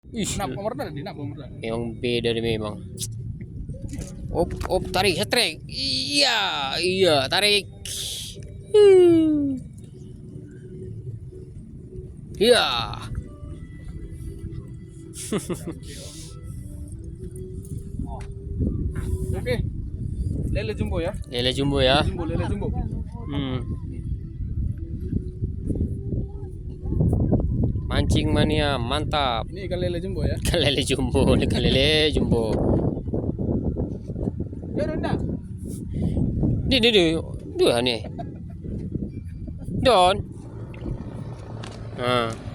Ih, Nak pemerintah di nak pemerintah. memang beda deh memang. Op, tarik, setrek. Iya, iya, tarik. Hmm. Iya. Oke. Lele jumbo ya. Lele jumbo ya. Lele jumbo. Hmm. Mancing mania mantap. Ini ikan lele jumbo ya. Ikan lele jumbo, ikan lele jumbo. Ya rendah. Di. Dua nih. Don. Nah.